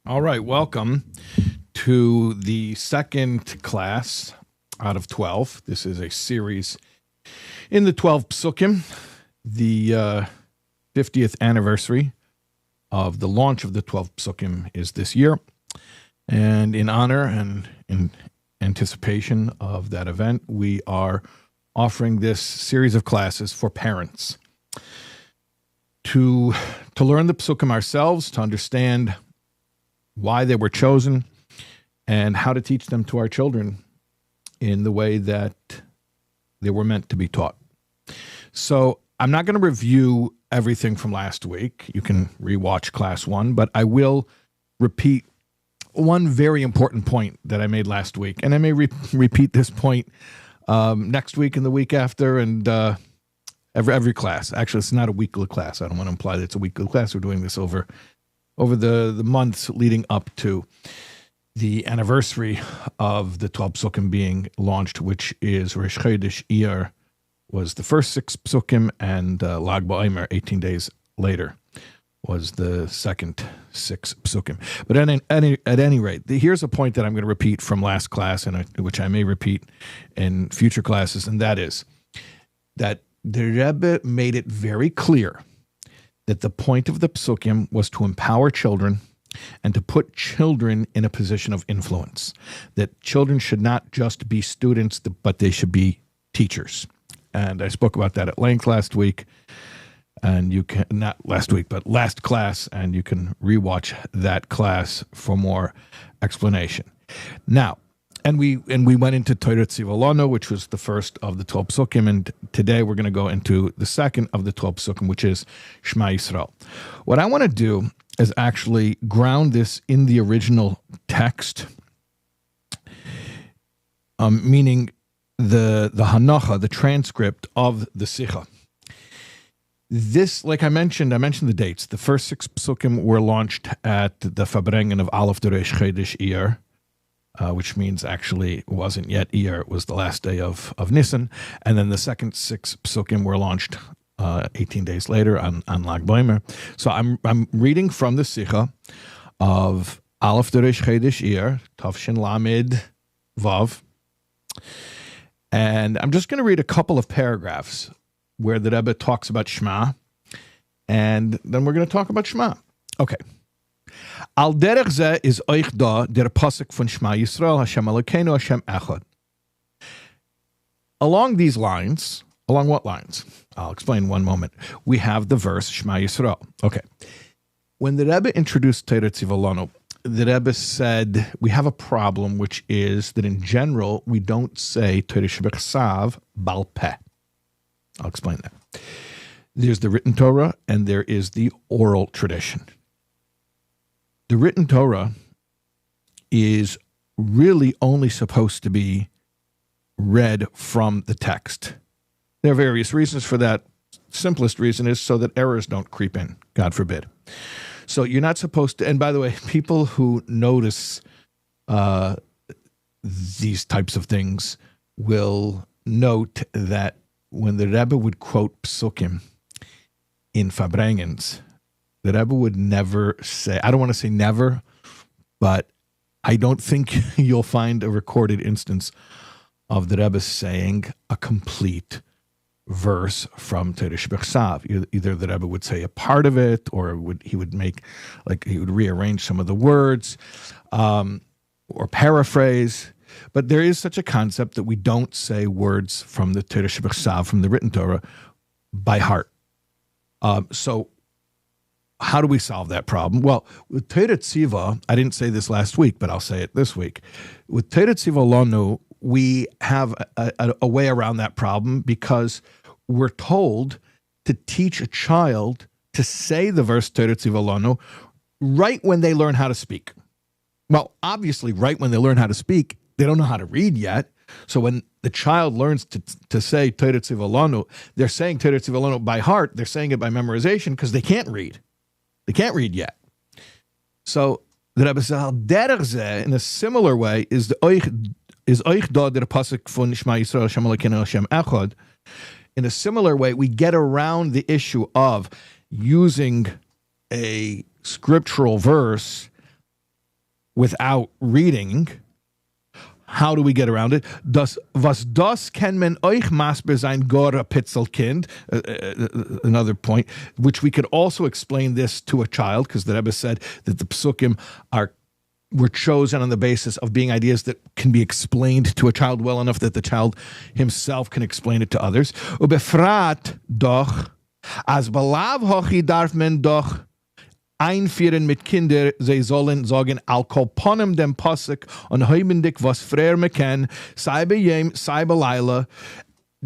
All right, welcome to the second class out of 12. This is a series in the 12 Pesukim, the 50th anniversary of the launch of the 12 Pesukim is this year. And in honor and in anticipation of that event, we are offering this series of classes for parents to learn the Pesukim ourselves, to understand why they were chosen, and how to teach them to our children in the way that they were meant to be taught. So I'm not going to review everything from last week. You can rewatch class 1, but I will repeat one very important point that I made last week. And I may repeat this point next week and the week after and every class. Actually, it's not a weekly class. I don't want to imply that it's a weekly class. We're doing this over the months leading up to the anniversary of the 12 Pesukim being launched, which is Rosh Chodesh Iyar was the first 6 Pesukim, and Lag BaOmer, 18 days later, was the second 6 Pesukim. But at any rate, here's a point that I'm going to repeat from last class, and which I may repeat in future classes, and that is that the Rebbe made it very clear that the point of the Pesukim was to empower children and to put children in a position of influence, that children should not just be students, but they should be teachers. And I spoke about that at length last week, and you can, not last week, but last class, and you can rewatch that class for more explanation. Now, and we went into Torah Tzivah, which was the first of the 12 Pesukim, and today we're going to go into the second of the 12 Pesukim, which is Shema Yisrael. What I want to do is actually ground this in the original text, meaning the Hanacha, the transcript of the Sicha. This, like I mentioned the dates. The first 6 Pesukim were launched at the Farbrengen of Aleph Rosh Chodesh Iyar, which means actually it wasn't yet Iyar, it was the last day of Nisan. And then the second 6 Pesukim were launched 18 days later on Lag BaOmer. So I'm reading from the Sicha of Aleph Rosh Chodesh Iyar, Tavshin Lamed Vav. And I'm just going to read a couple of paragraphs where the Rebbe talks about Shema, and then we're going to talk about Shema. Okay. Al derech zeh is euch da der pasuk von Shema Yisrael, Hashem Elokeinu, Hashem Echad. Along these lines, along what lines? I'll explain in one moment. We have the verse Shema Yisrael. Okay. When the Rebbe introduced Torah Tzivah, the Rebbe said we have a problem, which is that in general we don't say Torah Shebechsav Bal Peh. I'll explain that. There's the written Torah and there is the oral tradition. The written Torah is really only supposed to be read from the text. There are various reasons for that. Simplest reason is so that errors don't creep in, God forbid. So you're not supposed to, and by the way, people who notice these types of things will note that when the Rebbe would quote Pesukim in Farbrengens, the Rebbe would never say, I don't want to say never, but I don't think you'll find a recorded instance of the Rebbe saying a complete verse from Torah Shebechsav. Either the Rebbe would say a part of it, or he would rearrange some of the words, or paraphrase. But there is such a concept that we don't say words from the Torah Shebechsav, from the written Torah, by heart. So how do we solve that problem? Well, with Torah Tzivah, I didn't say this last week, but I'll say it this week. With Torah Tzivah Lanu, we have a way around that problem because we're told to teach a child to say the verse Torah Tzivah Lanu right when they learn how to speak. Well, obviously, right when they learn how to speak, they don't know how to read yet. So when the child learns to say Torah Tzivah Lanu, they're saying Torah Tzivah Lanu by heart. They're saying it by memorization because they can't read. They can't read yet. So the Rebbe says, in a similar way, is euch da der pasuk von Shema Yisrael, Hashem Elokeinu, Hashem Echad. In a similar way, we get around the issue of using a scriptural verse without reading. How do we get around it? Was das kann man euch masber sein gora Pitzelkind? Another point, which we could also explain this to a child, because the Rebbe said that the Pesukim were chosen on the basis of being ideas that can be explained to a child well enough that the child himself can explain it to others. Ubefrat doch, as belav hochi darf men doch einführen mit Kinder, sie sollen sagen, al kolponem dem pasuk on heimendik was freier meken, sei beyem, sei belayla,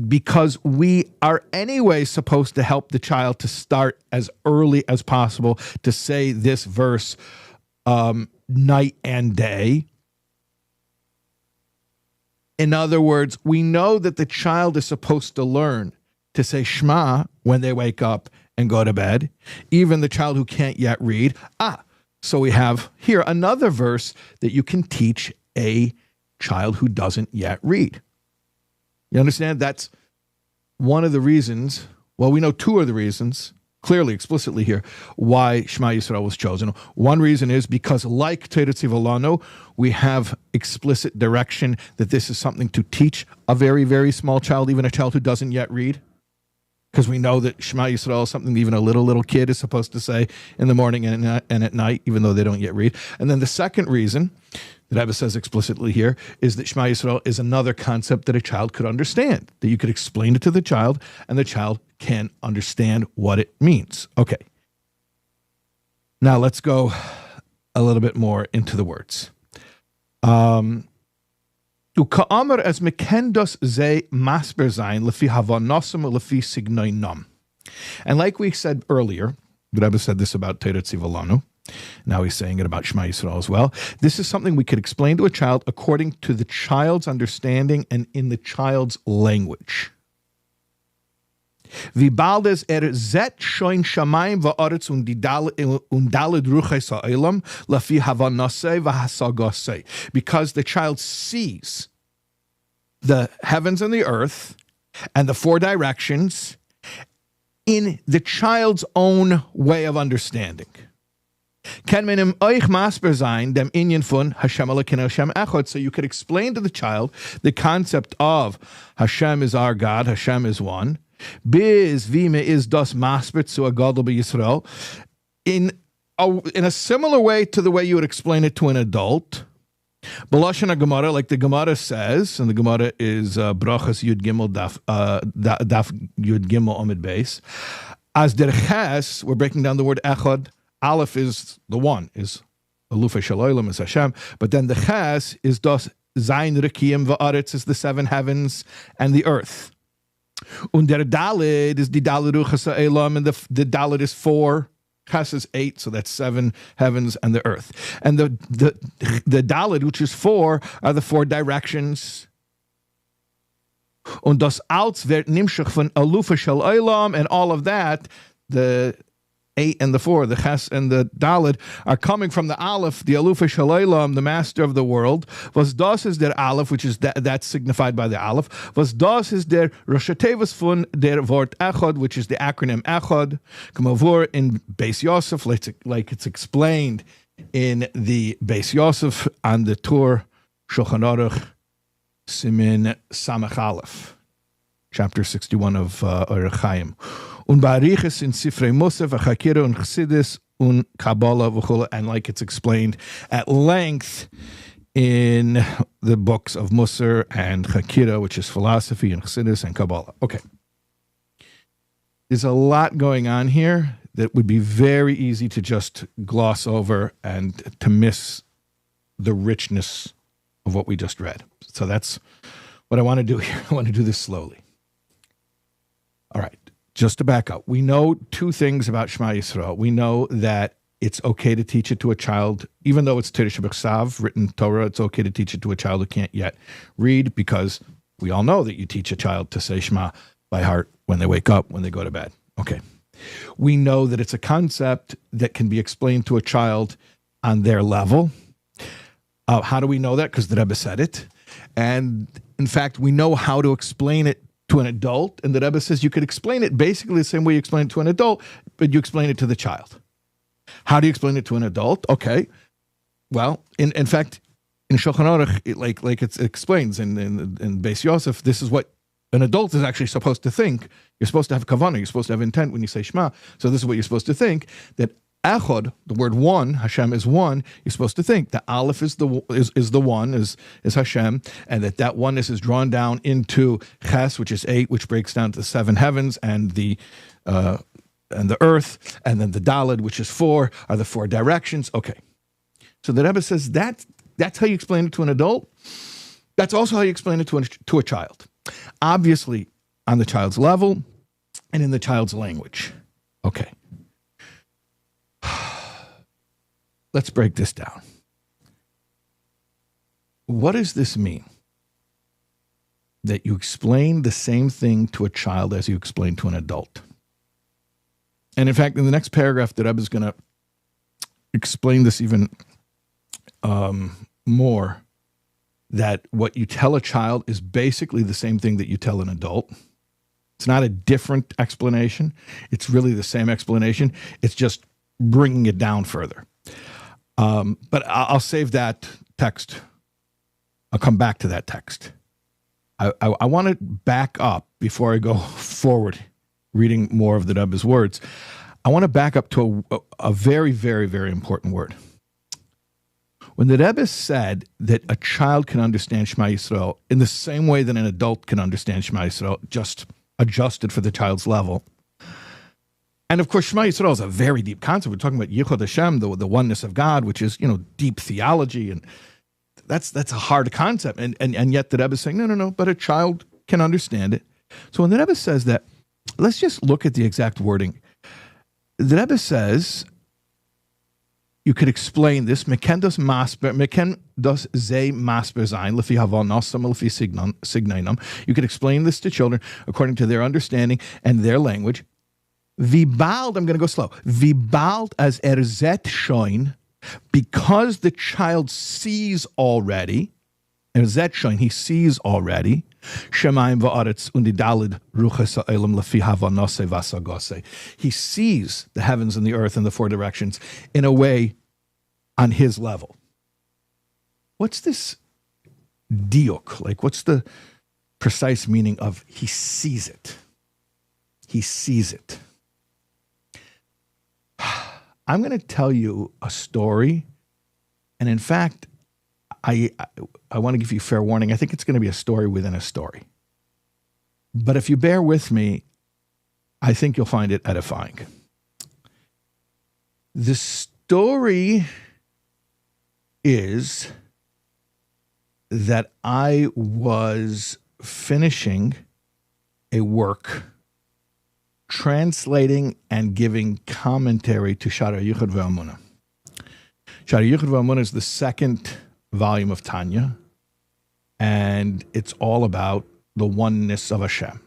because we are anyway supposed to help the child to start as early as possible to say this verse night and day. In other words, we know that the child is supposed to learn to say Shema when they wake up and go to bed, even the child who can't yet read. So we have here another verse that you can teach a child who doesn't yet read. You understand? That's one of the reasons, well, we know two of the reasons, clearly, explicitly here, why Shema Yisrael was chosen. One reason is because, like Torah Tzivolanu, we have explicit direction that this is something to teach a very, very small child, even a child who doesn't yet read. Because we know that Shema Yisrael is something even a little kid is supposed to say in the morning and at night, even though they don't yet read. And then the second reason that Rebbe says explicitly here is that Shema Yisrael is another concept that a child could understand, that you could explain it to the child and the child can understand what it means. Okay. Now let's go a little bit more into the words. Uka'amar as mekendos ze masber zayin lefi havanosam lefi signoinam. And like we said earlier, the Rebbe said this about Torah Tzivolanu. Now he's saying it about Shema Yisrael as well. This is something we could explain to a child according to the child's understanding and in the child's language. Vibaldes zet shoin shamayim va'aretz undaled ruchais ha'olam lafi havanasei v'hasagosei. Because the child sees the heavens and the earth and the four directions in the child's own way of understanding. Ken menim euch masber sein dem inyan fun Hashem Elokeinu Hashem echad. So you could explain to the child the concept of Hashem is our God, Hashem is one. Biz vime is das masbet zu a gadol b'Yisrael, in a similar way to the way you would explain it to an adult. B'lashon Gemara, like the Gemara says, and the Gemara is brachas Yud Gimel daf Yud Gimel Amid Beis. As der ches, we're breaking down the word echad. Aleph is the one, is Alufa Shaloilam is Hashem, but then the ches is das Zayin Rekiim va'aretz, is the seven heavens and the earth. Und der Dalet is the Dalet Ruchas Ha'elam, and the Dalet is 4, Ches is 8, so that's 7 heavens and the earth. And the Dalet, which is 4, are the 4 directions. Und das Alts wird nimshach von Alufa Shel Olam, and all of that, the 8 and the 4, the Ches and the Dalet, are coming from the Aleph, the Alufa Shel Olam, the master of the world. Was das is der Aleph, which is that's signified by the Aleph. Was das is der Rosh Tevos von der Wort Echad, which is the acronym Echad. Kamavur in Beis Yosef, like it's explained in the Beis Yosef on the Tur Shulchan Aruch Simin Samach Aleph, chapter 61 of Orach Chaim. Und bariches in Sifrei Musaf, Chakira, und Chassidus, und Kabbalah, and like it's explained at length in the books of Musar and Chakira, which is philosophy, and Chassidus, and Kabbalah. Okay. There's a lot going on here that would be very easy to just gloss over and to miss the richness of what we just read. So that's what I want to do here. I want to do this slowly. All right. Just to back up, we know two things about Shema Yisrael. We know that it's okay to teach it to a child, even though it's Torah Shebechsav, written Torah, it's okay to teach it to a child who can't yet read, because we all know that you teach a child to say Shema by heart when they wake up, when they go to bed. Okay. We know that it's a concept that can be explained to a child on their level. How do we know that? Because the Rebbe said it. And in fact, we know how to explain it to an adult, and the Rebbe says you could explain it basically the same way you explain it to an adult, but you explain it to the child. How do you explain it to an adult? Okay, Well, in fact, in Shulchan Aruch, it explains in Beis Yosef, this is what an adult is actually supposed to think. You're supposed to have kavanah. You're supposed to have intent when you say Shema. So this is what you're supposed to think, that Echad, the word one, Hashem is one. You're supposed to think the Aleph is the one, is Hashem, and that oneness is drawn down into Ches, which is 8, which breaks down to the 7 heavens and the earth, and then the Daled, which is 4, are the 4 directions. Okay, so the Rebbe says that's how you explain it to an adult. That's also how you explain it to a child. Obviously, on the child's level and in the child's language. Okay. Let's break this down. What does this mean? That you explain the same thing to a child as you explain to an adult. And in fact, in the next paragraph, the Rebbe is going to explain this even more, that what you tell a child is basically the same thing that you tell an adult. It's not a different explanation. It's really the same explanation. It's just bringing it down further. But I'll save that text. I'll come back to that text. I want to back up before I go forward, reading more of the Rebbe's words. I want to back up to a very, very, very important word. When the Rebbe said that a child can understand Shema Yisrael in the same way that an adult can understand Shema Yisrael, just adjusted for the child's level. And of course, Shema Yisrael is a very deep concept. We're talking about Yichud Hashem, the oneness of God, which is, deep theology, and that's a hard concept. And yet the Rebbe is saying, no, but a child can understand it. So when the Rebbe says that, let's just look at the exact wording. The Rebbe says, you could explain this, meken dos ze masber zayin, lefi havanosam, lefi signanam. You could explain this to children according to their understanding and their language. Vibald, I'm going to go slow. Vibald as erzet shoin, because the child sees already. Erzet shoin, he sees already. Shemayim va'aretz undi dalid ruches ha'olam lefi havanose vasagose. He sees the heavens and the earth and the 4 directions in a way on his level. What's this diuk? Like, what's the precise meaning of he sees it? He sees it. I'm going to tell you a story, and in fact, I want to give you fair warning. I think it's going to be a story within a story. But if you bear with me, I think you'll find it edifying. The story is that I was finishing a work translating and giving commentary to Shara Yichud Ve'amunah. Shara Yichud Ve'amunah is the 2nd volume of Tanya, and it's all about the oneness of Hashem.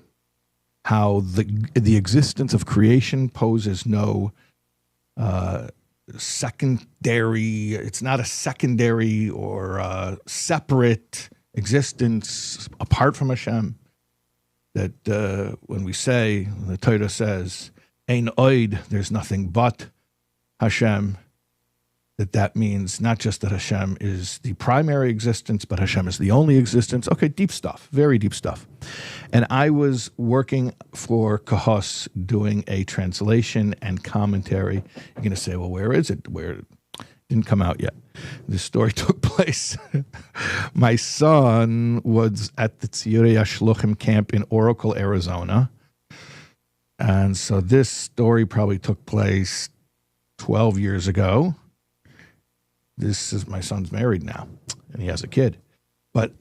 How the existence of creation poses no secondary, it's not a secondary or separate existence apart from Hashem. That when we say, the Torah says, Ein oid, there's nothing but Hashem, that means not just that Hashem is the primary existence, but Hashem is the only existence. Okay, deep stuff, very deep stuff. And I was working for Kahos doing a translation and commentary. You're going to say, well, where is it? Where? Didn't come out yet. This story took place. My son was at the Tzirei Ashluchim camp in Oracle, Arizona. And so this story probably took place 12 years ago. My son's married now, and he has a kid. But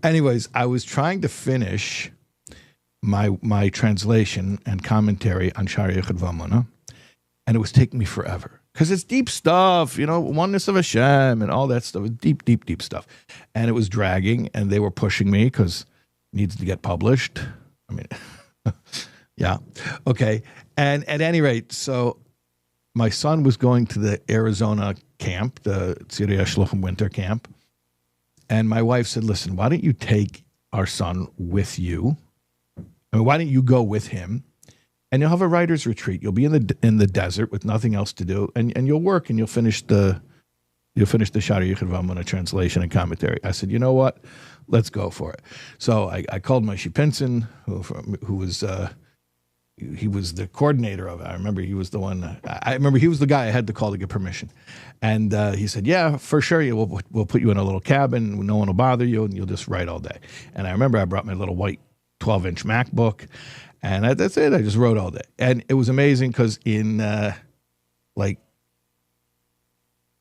anyways, I was trying to finish my translation and commentary on Shara Yichud Ve'amunah, and it was taking me forever. Because it's deep stuff, oneness of Hashem and all that stuff. Deep, deep, deep stuff. And it was dragging, and they were pushing me because it needs to get published. I mean, yeah. Okay. And at any rate, so my son was going to the Arizona camp, the Tzirei Ashluchim winter camp. And my wife said, listen, why don't you take our son with you? I mean, why don't you go with him? And you'll have a writer's retreat. You'll be in the desert with nothing else to do, and you'll work and you'll finish the you'll finish the Shari Yichud V'Amunah translation and commentary. I said, you know what? Let's go for it. So I called Moshe Pinson, who was he was the coordinator of it. I remember he was the one. I remember he was the guy I had to call to get permission. And he said, yeah, for sure. We'll put you in a little cabin. No one will bother you, and you'll just write all day. And I remember I brought my little white 12-inch MacBook, and that's it. I just wrote all day. And it was amazing because in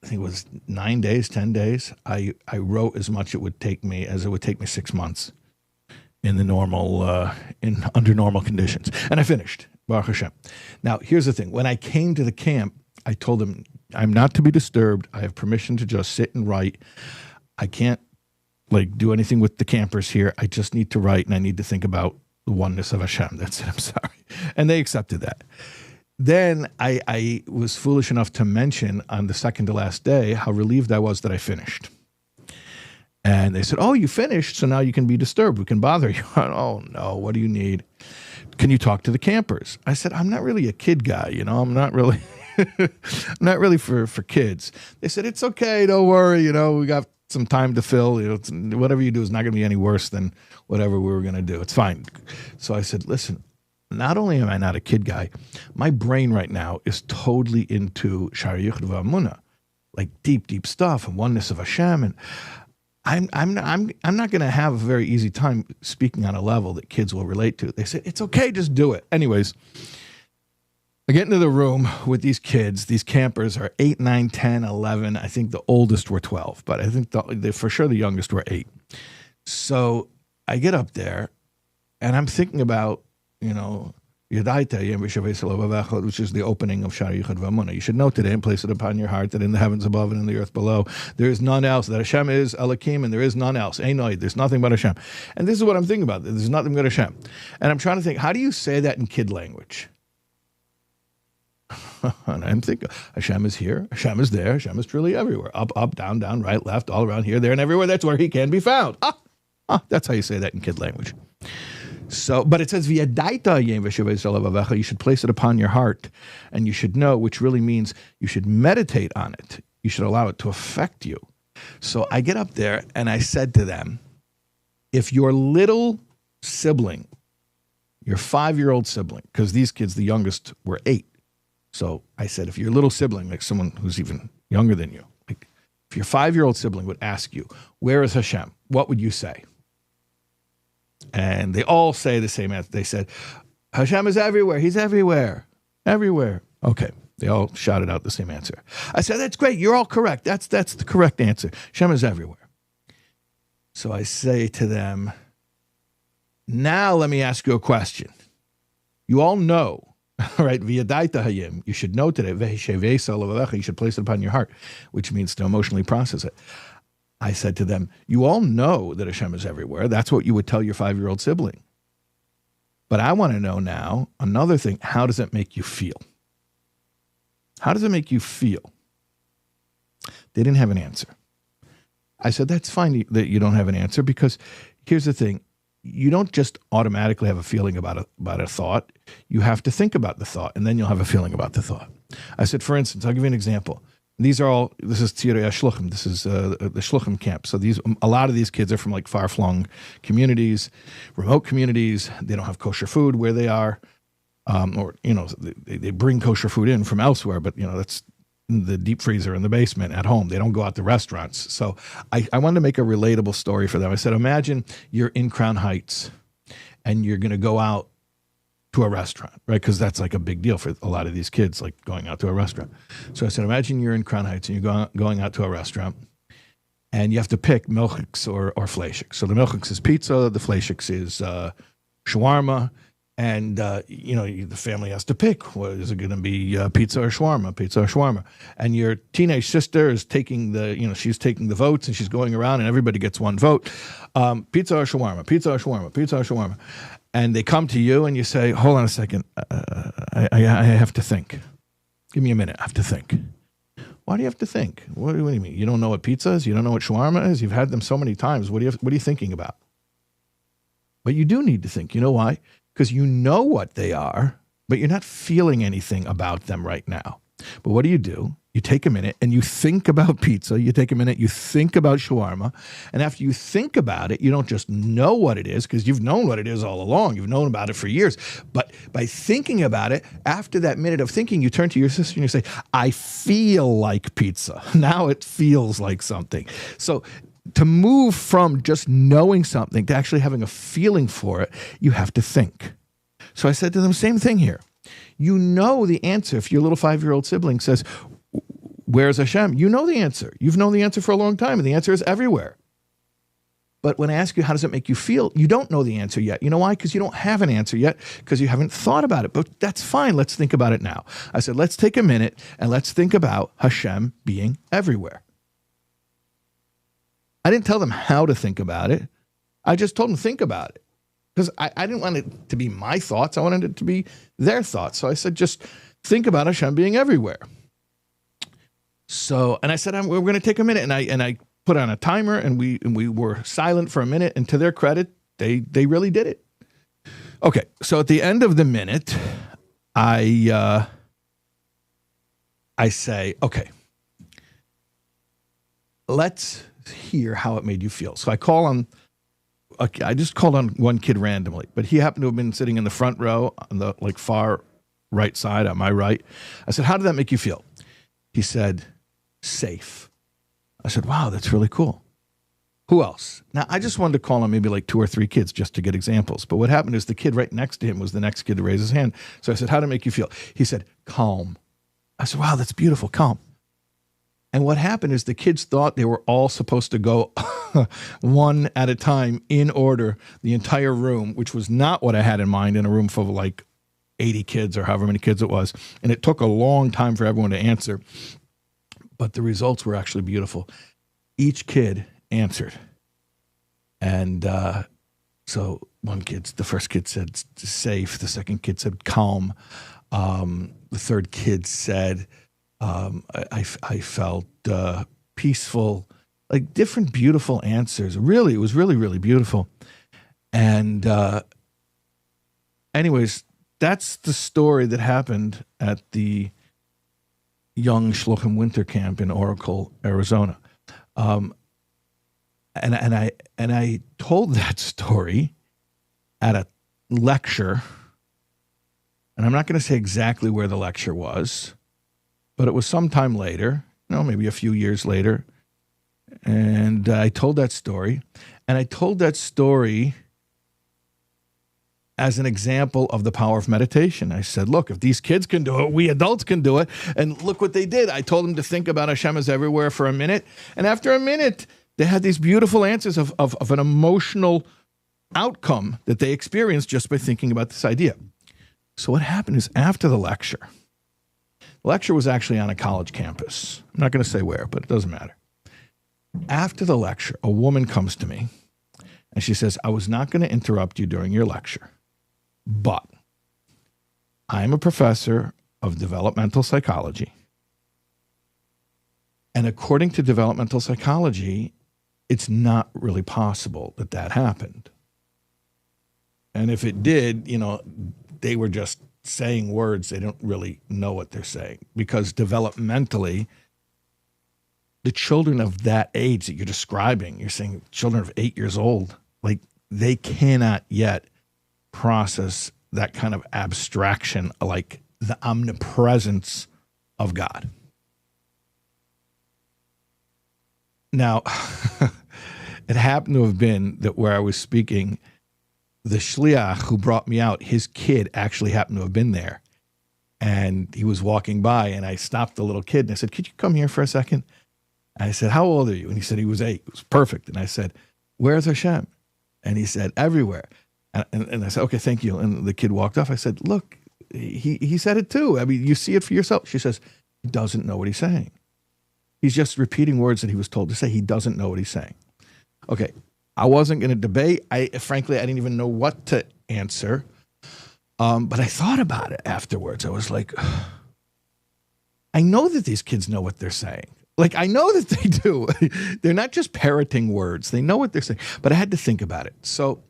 I think it was 9 days, 10 days, I wrote as much as it would take me 6 months in the normal, under normal conditions. And I finished, Baruch Hashem. Now, here's the thing. When I came to the camp, I told them, I'm not to be disturbed. I have permission to just sit and write. I can't do anything with the campers here. I just need to write, and I need to think about the oneness of Hashem. That's it. I'm sorry. And they accepted that. Then I was foolish enough to mention on the second to last day how relieved I was that I finished. And they said, oh, you finished, so now you can be disturbed. We can bother you. Oh, no, what do you need? Can you talk to the campers? I said, I'm not really a kid guy, I'm not really I'm not really for kids. They said, it's okay, don't worry, we got some time to fill. Whatever you do is not going to be any worse than whatever we were going to do. It's fine. So I said, listen, not only am I not a kid guy, my brain right now is totally into Shari Yichud V'Amunah, like deep, deep stuff and oneness of Hashem. And I'm not going to have a very easy time speaking on a level that kids will relate to. They said, it's okay, just do it. Anyways, I get into the room with these kids. These campers are 8, 9, 10, 11. I think the oldest were 12, but I think for sure the youngest were 8. So I get up there and I'm thinking about, Yadaita, which is the opening of Shari Yichud V'Amunah. You should know today and place it upon your heart that in the heavens above and in the earth below, there is none else. That Hashem is Elohim and there is none else. Einoid, there's nothing but Hashem. And this is what I'm thinking about. There's nothing but Hashem. And I'm trying to think, how do you say that in kid language? And I'm thinking, Hashem is here, Hashem is there, Hashem is truly everywhere. Up, up, down, down, right, left, all around, here, there, and everywhere. That's where he can be found. That's how you say that in kid language. So, but it says, you should place it upon your heart, and you should know, which really means you should meditate on it. You should allow it to affect you. So I get up there, and I said to them, if your little sibling, your 5-year-old sibling, because these kids, the youngest, were 8. So I said, if your little sibling, like someone who's even younger than you, like if your 5-year-old sibling would ask you, where is Hashem? What would you say? And they all say the same answer. They said, Hashem is everywhere. He's everywhere. Everywhere. Okay. They all shouted out the same answer. I said, that's great. You're all correct. That's the correct answer. Hashem is everywhere. So I say to them, now let me ask you a question. You all know, right? V'yadaita hayim. You should know today. You should place it upon your heart, which means to emotionally process it. I said to them, you all know that Hashem is everywhere. That's what you would tell your 5-year-old sibling. But I want to know now, another thing, how does it make you feel? How does it make you feel? They didn't have an answer. I said, that's fine that you don't have an answer, because here's the thing. You don't just automatically have a feeling about a thought. You have to think about the thought, and then you'll have a feeling about the thought. I said, for instance, I'll give you an example. This is Tzirei HaShluchim. This is the Shluchim camp. So a lot of these kids are from far-flung communities, remote communities. They don't have kosher food where they are, they bring kosher food in from elsewhere, but that's in the deep freezer in the basement at home. They don't go out to restaurants. So I wanted to make a relatable story for them. I said, imagine you're in Crown Heights and you're going to go out to a restaurant, right? Because that's a big deal for a lot of these kids, going out to a restaurant. So I said, imagine you're in Crown Heights and you're going out to a restaurant, and you have to pick milchiks or fleishiks. So the milchiks is pizza, the fleishiks is shawarma, and the family has to pick. What is it going to be? Pizza or shawarma? Pizza or shawarma? And your teenage sister is taking she's taking the votes, and she's going around, and everybody gets one vote. Pizza or shawarma? Pizza or shawarma? Pizza or shawarma? And they come to you and you say, hold on a second, I have to think. Give me a minute, I have to think. Why do you have to think? What do you mean? You don't know what pizza is? You don't know what shawarma is? You've had them so many times. What are you thinking about? But you do need to think. You know why? Because you know what they are, but you're not feeling anything about them right now. But what do? You take a minute and you think about pizza. You take a minute, you think about shawarma. And after you think about it, you don't just know what it is, because you've known what it is all along. You've known about it for years. But by thinking about it, after that minute of thinking, you turn to your sister and you say, I feel like pizza. Now it feels like something. So to move from just knowing something to actually having a feeling for it, you have to think. So I said to them, same thing here. You know the answer. If your little 5-year-old sibling says, where's Hashem? You know the answer. You've known the answer for a long time, and the answer is everywhere. But when I ask you, how does it make you feel? You don't know the answer yet. You know why? Because you don't have an answer yet, because you haven't thought about it. But that's fine. Let's think about it now. I said, let's take a minute and let's think about Hashem being everywhere. I didn't tell them how to think about it. I just told them to think about it. Because I didn't want it to be my thoughts. I wanted it to be their thoughts. So I said, just think about Hashem being everywhere. So, and I said, we're going to take a minute. And I put on a timer, and we were silent for a minute. And to their credit, they really did it. Okay, so at the end of the minute, I say, okay, let's hear how it made you feel. So I just called on one kid randomly, but he happened to have been sitting in the front row on the far right side on my right. I said, how did that make you feel? He said, safe. I said, wow, that's really cool. Who else? Now, I just wanted to call on maybe 2 or 3 kids just to get examples. But what happened is the kid right next to him was the next kid to raise his hand. So I said, how did it make you feel? He said, calm. I said, wow, that's beautiful, calm. And what happened is the kids thought they were all supposed to go one at a time in order, the entire room, which was not what I had in mind in a room full of 80 kids or however many kids it was. And it took a long time for everyone to answer. But the results were actually beautiful. Each kid answered. And so the first kid said safe. The second kid said calm. The third kid said, I felt peaceful, different beautiful answers. Really, it was really, really beautiful. And anyways, that's the story that happened at the Young Shluchim Winter Camp in Oracle, Arizona. And I told that story at a lecture, and I'm not going to say exactly where the lecture was, but it was sometime later, maybe a few years later. And I told that story. And I told that story as an example of the power of meditation. I said, look, if these kids can do it, we adults can do it. And look what they did. I told them to think about Hashem is everywhere for a minute. And after a minute, they had these beautiful answers of an emotional outcome that they experienced just by thinking about this idea. So what happened is after the lecture was actually on a college campus. I'm not going to say where, but it doesn't matter. After the lecture, a woman comes to me and she says, I was not going to interrupt you during your lecture, but I'm a professor of developmental psychology. And according to developmental psychology, it's not really possible that happened. And if it did, they were just saying words. They don't really know what they're saying, because developmentally, the children of that age that you're describing, you're saying children of 8 years old, they cannot yet process that kind of abstraction, like the omnipresence of God. Now, it happened to have been that where I was speaking, the shliach who brought me out, his kid actually happened to have been there. And he was walking by, and I stopped the little kid, and I said, could you come here for a second? And I said, how old are you? And he said he was 8. It was perfect. And I said, where's Hashem? And he said, everywhere. And I said, okay, thank you. And the kid walked off. I said, look, he said it too. I mean, you see it for yourself. She says, he doesn't know what he's saying. He's just repeating words that he was told to say. He doesn't know what he's saying. Okay, I wasn't going to debate. Frankly, I didn't even know what to answer. But I thought about it afterwards. I was like, I know that these kids know what they're saying. I know that they do. They're not just parroting words. They know what they're saying. But I had to think about it. So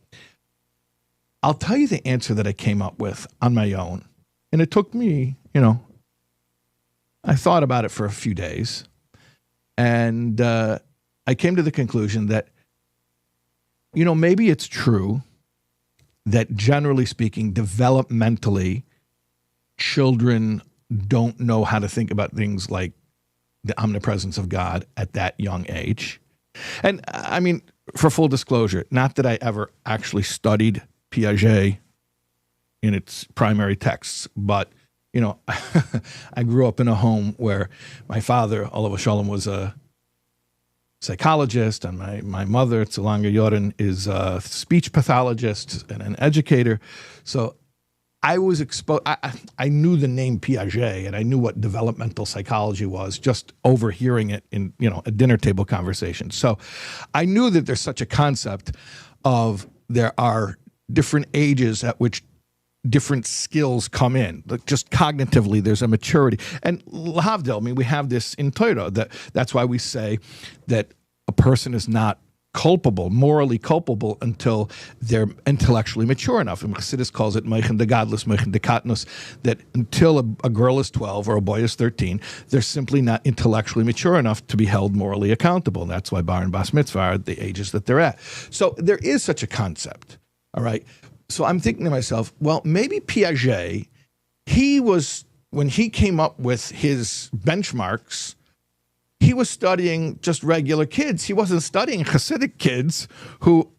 I'll tell you the answer that I came up with on my own. And it took me, I thought about it for a few days, and I came to the conclusion that, maybe it's true that generally speaking, developmentally, children don't know how to think about things like the omnipresence of God at that young age. And I mean, for full disclosure, not that I ever actually studied Piaget in its primary texts, but, I grew up in a home where my father, Olav Shalom, was a psychologist, and my mother, Tzilanga Yoren, is a speech pathologist and an educator. So I was exposed. I knew the name Piaget, and I knew what developmental psychology was just overhearing it in a dinner table conversation. So I knew that there's such a concept of there are different ages at which different skills come in. Like just cognitively, there's a maturity. And lahavdil, I mean, we have this in Torah. That's why we say that a person is not morally culpable, until they're intellectually mature enough. And Chassidus calls it meichen de gadlus, meichen de katnus, that until a girl is 12 or a boy is 13, they're simply not intellectually mature enough to be held morally accountable. And that's why bar and bas mitzvah are at the ages that they're at. So there is such a concept, all right? So I'm thinking to myself, well, maybe Piaget, when he came up with his benchmarks, he was studying just regular kids. He wasn't studying Hasidic kids who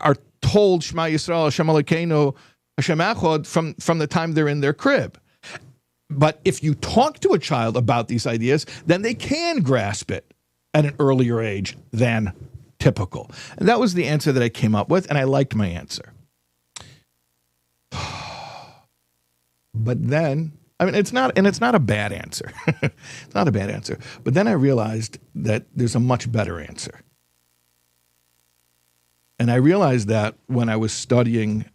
are told Shema Yisrael, Hashem Elokeinu, Hashem Echad from the time they're in their crib. But if you talk to a child about these ideas, then they can grasp it at an earlier age than typical. And that was the answer that I came up with, and I liked my answer. But then, I mean, it's not a bad answer. It's not a bad answer. But then I realized that there's a much better answer. And I realized that when I was studying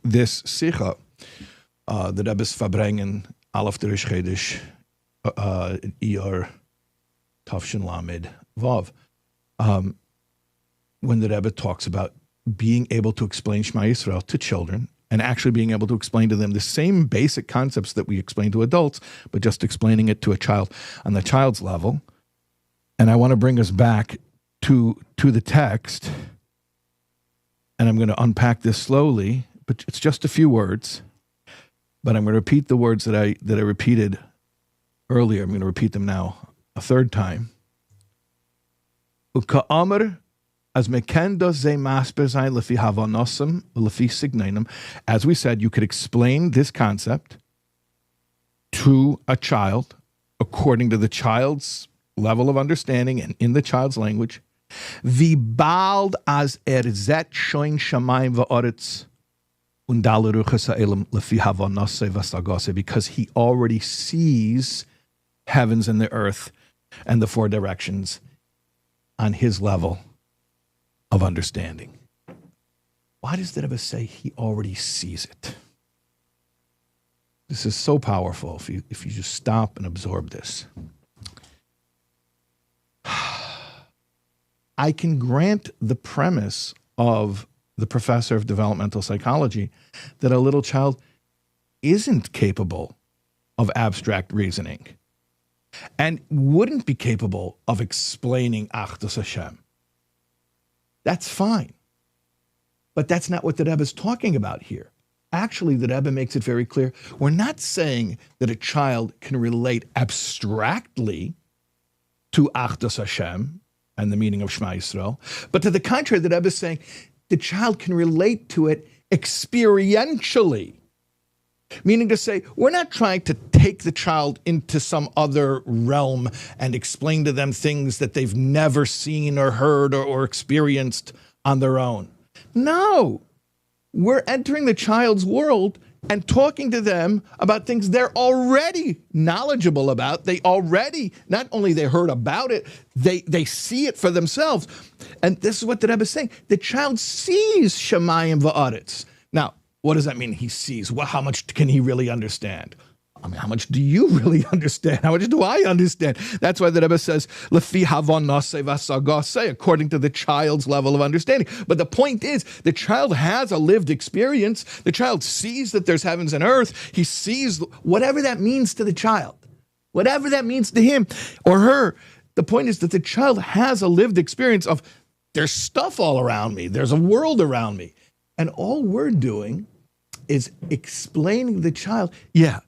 this Sikha, the Rebbe's Verbringen, Aleph der Chedesh, Iyar, Tafshin Lamed, Vav, when the Rebbe talks about being able to explain Shema Yisrael to children, and actually being able to explain to them the same basic concepts that we explain to adults, but just explaining it to a child on the child's level. And I want to bring us back to the text, and I'm going to unpack this slowly, but it's just a few words. But I'm going to repeat the words that I repeated earlier. I'm going to repeat them now a third time. Uka'amr as mekenda ze masper sein lefi havanosam lefi signanim. As we said, you could explain this concept to a child according to the child's level of understanding and in the child's language. Vibald as zet shoin shamayim va'oretz undal ruchas ha'elam lefi havanose v'sagose, because he already sees heavens and the earth and the four directions on his level of understanding. Why does the Rebbe say he already sees it? This is so powerful if you just stop and absorb this. I can grant the premise of the professor of developmental psychology that a little child isn't capable of abstract reasoning and wouldn't be capable of explaining Achdus Hashem. That's fine. But that's not what the Rebbe is talking about here. Actually, the Rebbe makes it very clear. We're not saying that a child can relate abstractly to Achdus Hashem and the meaning of Shema Yisrael, but to the contrary, the Rebbe is saying the child can relate to it experientially. Meaning to say, we're not trying to take the child into some other realm and explain to them things that they've never seen or heard or experienced on their own. No, we're entering the child's world and talking to them about things they're already knowledgeable about. They already, not only they heard about it, they see it for themselves. And this is what the Rebbe is saying. The child sees Shemayim va'aretz. Now, what does that mean? He sees. Well, how much can he really understand? I mean, how much do you really understand? How much do I understand? That's why the Rebbe says, "Lefi havonase vasagase," according to the child's level of understanding. But the point is, the child has a lived experience. The child sees that there's heavens and earth. He sees whatever that means to the child. whatever that means to him or her. The point is that the child has a lived experience of there's stuff all around me. There's a world around me. And all we're doing is explaining to the child, yeah,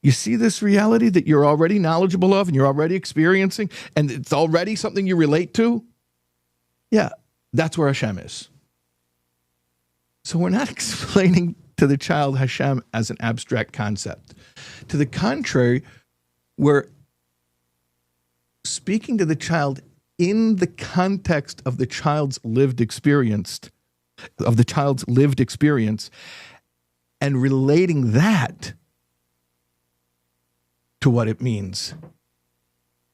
you see this reality that you're already knowledgeable of and you're already experiencing and it's already something you relate to? Yeah, that's where Hashem is. So we're not explaining to the child Hashem as an abstract concept. To the contrary, we're speaking to the child in the context of the child's lived experience, and relating that to what it means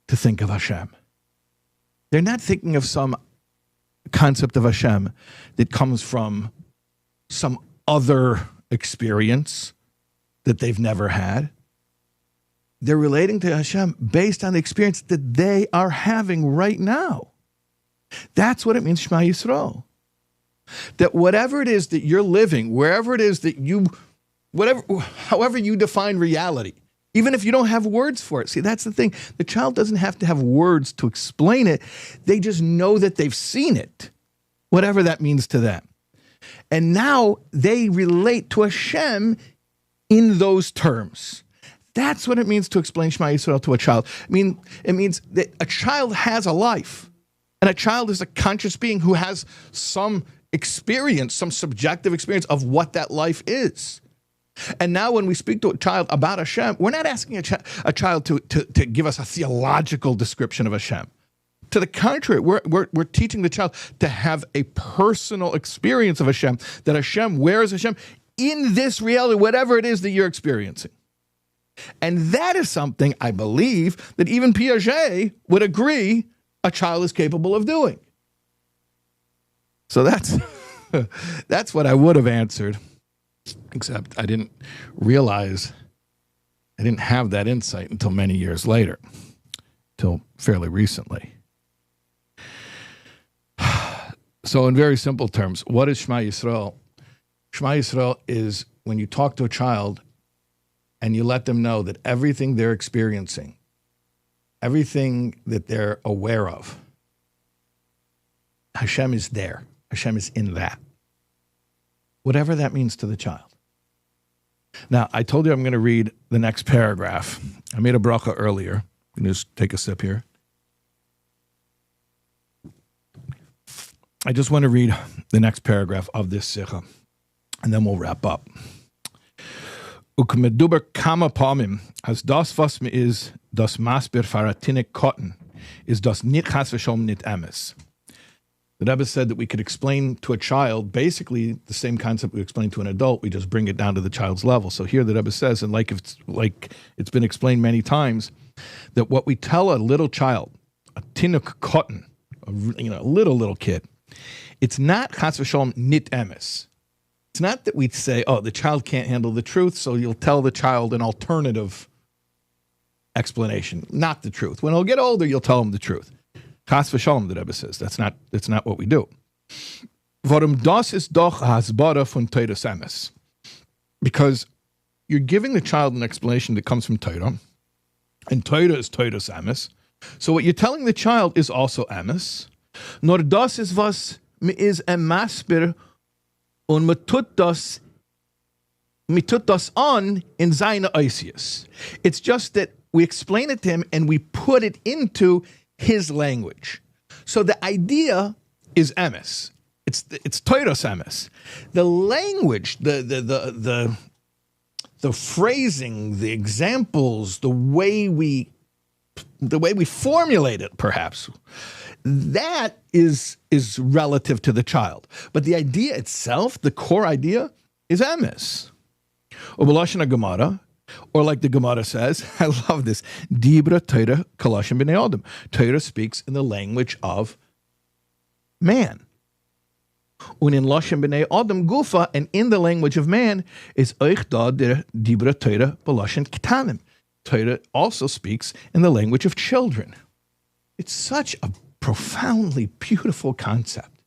to think of Hashem. They're not thinking of some concept of Hashem that comes from some other experience that they've never had. They're relating to Hashem based on the experience that they are having right now. That's what it means, Shema Yisrael. That whatever it is that you're living, wherever it is that however you define reality, even if you don't have words for it. See, that's the thing. The child doesn't have to have words to explain it. They just know that they've seen it, whatever that means to them. And now they relate to Hashem in those terms. That's what it means to explain Shema Yisrael to a child. It means that a child has a life. And a child is a conscious being who has some experience, some subjective experience of what that life is. And now when we speak to a child about Hashem, we're not asking a child to give us a theological description of Hashem. To the contrary, we're teaching the child to have a personal experience of Hashem, that Hashem, where is Hashem? In this reality, whatever it is that you're experiencing. And that is something, I believe, that even Piaget would agree a child is capable of doing. So that's what I would have answered, except I didn't realize, I didn't have that insight until many years later, till fairly recently. So in very simple terms, what is Shema Yisrael? Shema Yisrael is when you talk to a child and you let them know that everything they're experiencing, everything that they're aware of, Hashem is there. Hashem is in that. Whatever that means to the child. Now, I told you I'm going to read the next paragraph. I made a bracha earlier. I'm going to just take a sip here. I just want to read the next paragraph of this sikha, and then we'll wrap up. Ukmeduber kama pamim, as das was me is das masbir faratinik cotton, is das nit chas v'sholom nit emes. The Rebbe said that we could explain to a child basically the same concept we explain to an adult. We just bring it down to the child's level. So here the Rebbe says, and like it's been explained many times, that what we tell a little child, a chinuch cotton, a little kid, it's not chas v'sholom nit emes. It's not that we say, oh, the child can't handle the truth, so you'll tell the child an alternative explanation, not the truth. When he'll get older, you'll tell him the truth. Chas v'sholom, the Rebbe says. That's not what we do. Warum das ist doch hasbara von Teiras emes. Because you're giving the child an explanation that comes from Torah, and Torah is Teiras emes. So what you're telling the child is also emes. Nor das ist was me is a masbir und mitut das on in seine Oisius. It's just that we explain it to him and we put it into his language. So the idea is emes. It's Teiras emes. The language, the phrasing, the examples, the way we formulate it, perhaps, that is relative to the child. But the idea itself, the core idea, is emes. Ubelashon Gemara, or like the Gemara says, I love this, Dibra Torah Kalashim B'nei Adam. Torah speaks in the language of man. Und in Lashon B'nei Adam Gufa, and in the language of man, is Oich da der Dibra Torah B'lashon Ketanim. Torah also speaks in the language of children. It's such a profoundly beautiful concept.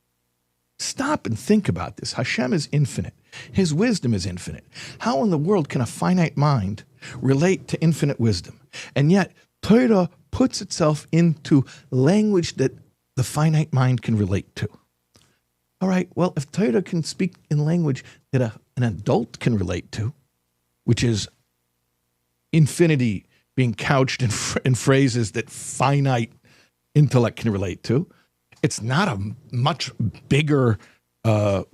Stop and think about this. Hashem is infinite. His wisdom is infinite. How in the world can a finite mind relate to infinite wisdom? And yet, Torah puts itself into language that the finite mind can relate to. All right, well, if Torah can speak in language that an adult can relate to, which is infinity being couched in phrases that finite intellect can relate to, it's not a much bigger, it's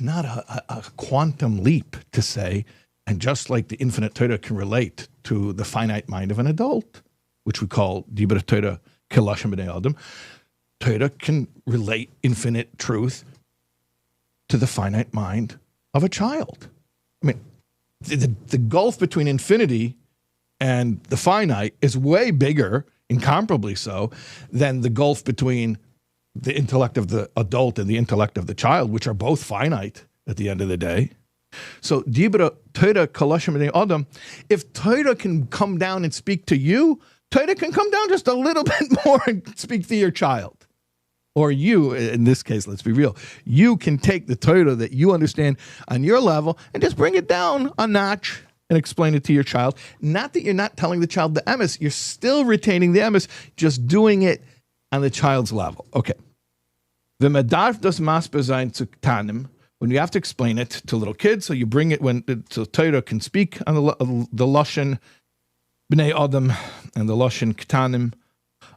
not a quantum leap to say, and just like the infinite Torah can relate to the finite mind of an adult, which we call Dibra Torah Kelashim B'nei Adam, Torah can relate infinite truth to the finite mind of a child. I mean, the gulf between infinity and the finite is way bigger, incomparably so, than the gulf between the intellect of the adult and the intellect of the child, which are both finite at the end of the day. So, Dibra Torah Kelashim B'nei Adam, if Torah can come down and speak to you, Torah can come down just a little bit more and speak to your child. Or you, in this case, let's be real, you can take the Torah that you understand on your level and just bring it down a notch and explain it to your child. Not that you're not telling the child the emes, you're still retaining the emes, just doing it on the child's level. Okay. When you have to explain it to little kids, so you bring it so Torah can speak on the Lashon B'nei Adam and the Lashon Ketanim.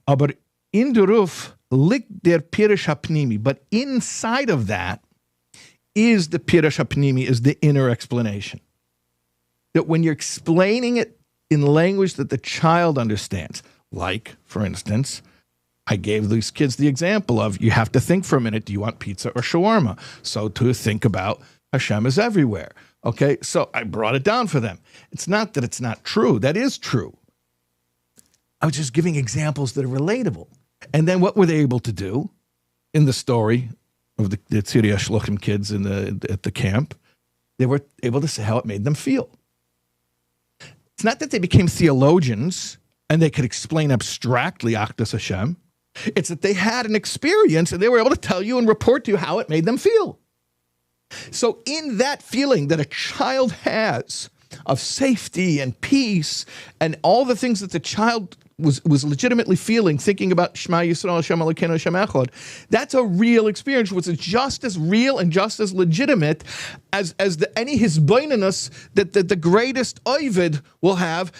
Aber in the roof, liegt der Pirush HaPnimi, but inside of that is the Pirush HaPnimi, is the inner explanation. That when you're explaining it in language that the child understands, like, for instance, I gave these kids the example of, you have to think for a minute, do you want pizza or shawarma? So to think about Hashem is everywhere. Okay, so I brought it down for them. It's not that it's not true. That is true. I was just giving examples that are relatable. And then what were they able to do in the story of the Tziriya Shluchim kids at the camp? They were able to say how it made them feel. It's not that they became theologians and they could explain abstractly Achdus Hashem. It's that they had an experience and they were able to tell you and report to you how it made them feel. So in that feeling that a child has of safety and peace and all the things that the child was legitimately feeling, thinking about Shema Yisrael, Shema Elokeinu, Shema Echad, that's a real experience, which is just as real and just as legitimate as any hisbonenus that the greatest ovid will have,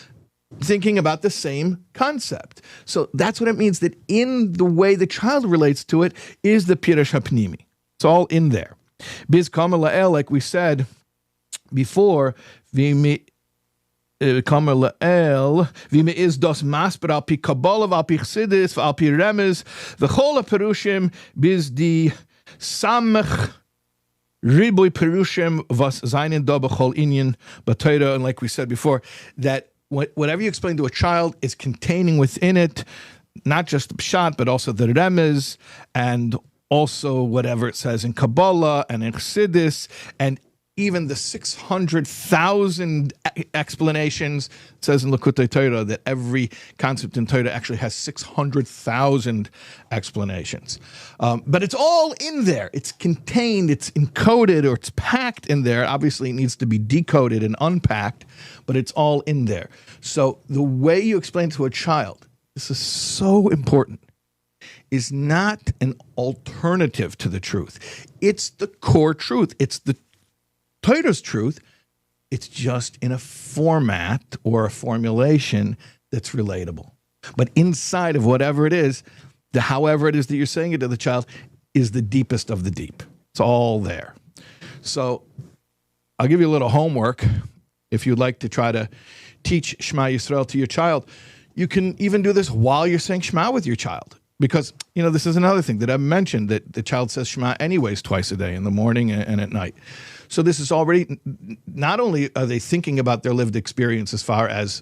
thinking about the same concept. So that's what it means, that in the way the child relates to it is the Pirush HaPnimi. It's all in there. Biz Kamer La'el, like we said before, Kamer La'el, v'me is dos masper al pi Kabbalah v'al pi Chassidus v'al pi Remez v'chol ha-perushim biz di samach riboy perushim vas zayin do b'chol inyan b'Torah. And like we said before, that whatever you explain to a child is containing within it not just the pshat, but also the Remez, and also whatever it says in Kabbalah and in Chassidus, and even the 600,000 explanations. It says in Likutei Torah that every concept in Torah actually has 600,000 explanations. But it's all in there. It's contained, it's encoded, or it's packed in there. Obviously, it needs to be decoded and unpacked, but it's all in there. So the way you explain to a child, this is so important, is not an alternative to the truth. It's the core truth. It's the Torah's truth. It's just in a format or a formulation that's relatable. But inside of whatever it is, however it is that you're saying it to the child, is the deepest of the deep. It's all there. So I'll give you a little homework. If you'd like to try to teach Shema Yisrael to your child, you can even do this while you're saying Shema with your child. Because, this is another thing that I mentioned, that the child says Shema anyways twice a day, in the morning and at night. So this is already, not only are they thinking about their lived experience as far as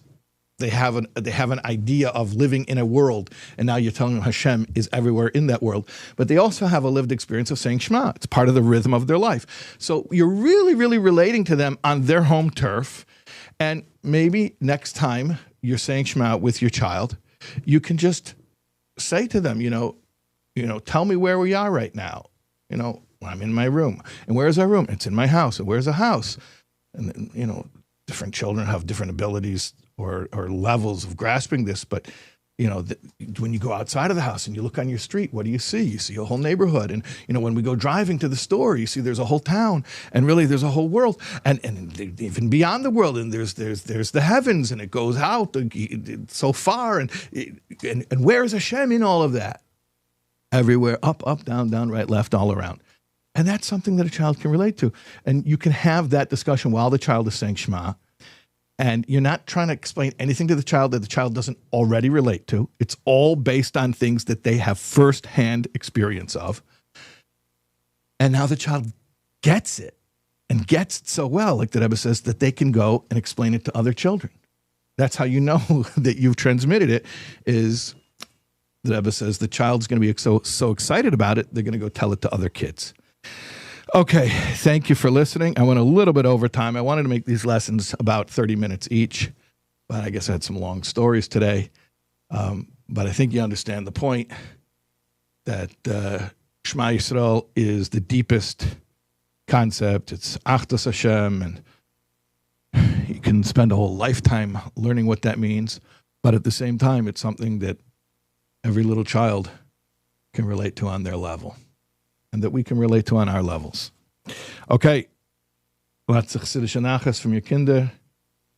they have an idea of living in a world, and now you're telling them Hashem is everywhere in that world, but they also have a lived experience of saying Shema. It's part of the rhythm of their life. So you're really, really relating to them on their home turf, and maybe next time you're saying Shema with your child, you can just say to them, tell me where we are right now. I'm in my room. And where's our room? It's in my house. And where's the house? And different children have different abilities or levels of grasping this, but when you go outside of the house and you look on your street, what do you see? You see a whole neighborhood. And, when we go driving to the store, you see there's a whole town, and really there's a whole world, and even beyond the world, and there's the heavens, and it goes out so far, and where is Hashem in all of that? Everywhere, up, down, right, left, all around. And that's something that a child can relate to. And you can have that discussion while the child is saying Shema. And you're not trying to explain anything to the child that the child doesn't already relate to. It's all based on things that they have firsthand experience of. And now the child gets it, and gets it so well, like the Rebbe says, that they can go and explain it to other children. That's how you know that you've transmitted it, is the Rebbe says the child's going to be so excited about it, they're going to go tell it to other kids. Okay, thank you for listening. I went a little bit over time. I wanted to make these lessons about 30 minutes each, but I guess I had some long stories today. But I think you understand the point that Shema Yisrael is the deepest concept. It's Achdus Hashem, and you can spend a whole lifetime learning what that means. But at the same time, it's something that every little child can relate to on their level, and that we can relate to on our levels. Okay. Lots of chassidische nachas from your kinder,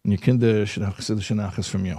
and your kinder should have chassidische nachas from you.